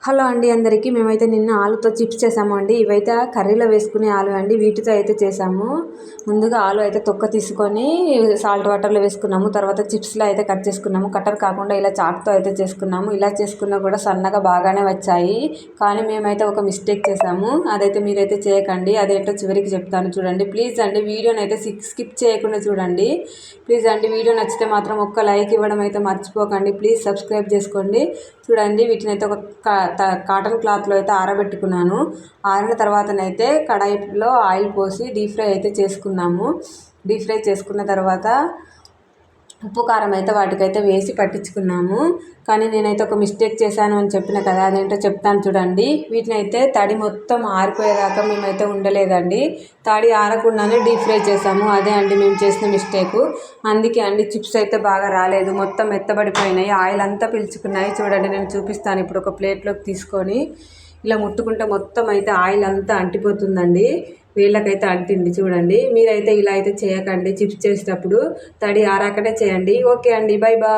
Hello అండి అందరికీ. మేమైతే నిన్న ఆలుతో చిప్స్ చేసాము అండి. ఇవైతే కర్రీలో వేసుకునే ఆలు అండి. వీటితో అయితే చేసాము. ముందుగా ఆలు అయితే తొక్క తీసుకొని సాల్ట్ వాటర్లో వేసుకున్నాము. తర్వాత చిప్స్లో అయితే కట్ చేసుకున్నాము. కట్టర్ కాకుండా ఇలా చాక్తో అయితే చేసుకున్నాము. ఇలా చేసుకున్నా కూడా సన్నగా బాగానే వచ్చాయి. కానీ మేమైతే ఒక మిస్టేక్ చేసాము. అదైతే మీరైతే చేయకండి. అదేంటో చివరికి చెప్తాను చూడండి. ప్లీజ్ అండి వీడియోని అయితే స్కిప్ చేయకుండా చూడండి. ప్లీజ్ అండి వీడియో నచ్చితే మాత్రం ఒక్క లైక్ ఇవ్వడం అయితే మర్చిపోకండి. ప్లీజ్ సబ్స్క్రైబ్ చేసుకోండి. చూడండి వీటిని అయితే ఒక కాటన్ క్లాత్లో అయితే ఆరబెట్టుకున్నాను. ఆరిన తర్వాతనైతే కడాయిలో ఆయిల్ పోసి డీప్ ఫ్రై అయితే చేసుకున్నాము. డీప్ ఫ్రై చేసుకున్న తర్వాత ఉప్పు కారం అయితే వాటికైతే వేసి పట్టించుకున్నాము. కానీ నేనైతే ఒక మిస్టేక్ చేశాను అని చెప్పిన కదా, అదేంటో చెప్తాను చూడండి. వీటిని అయితే తడి మొత్తం ఆరిపోయేదాకా మేమైతే ఉండలేదండి. తడి ఆరకుండానే డీప్ ఫ్రై చేసాము. అదే అండి మేము చేసిన మిస్టేకు. అందుకే అండి చిప్స్ అయితే బాగా రాలేదు. మొత్తం మెత్తబడిపోయినాయి. ఆయిల్ అంతా పీల్చుకున్నాయి. చూడండి నేను చూపిస్తాను ఇప్పుడు ఒక ప్లేట్లోకి తీసుకొని. ఇలా ముట్టుకుంటే మొత్తం అయితే ఆయిల్ అంతా అంటిపోతుందండి. వీళ్ళకైతే అంటింది చూడండి. మీరైతే ఇలా అయితే చేయకండి. చిప్స్ చేసేటప్పుడు తడి ఆరాకనే చేయండి. ఓకే అండి, బై బాయ్.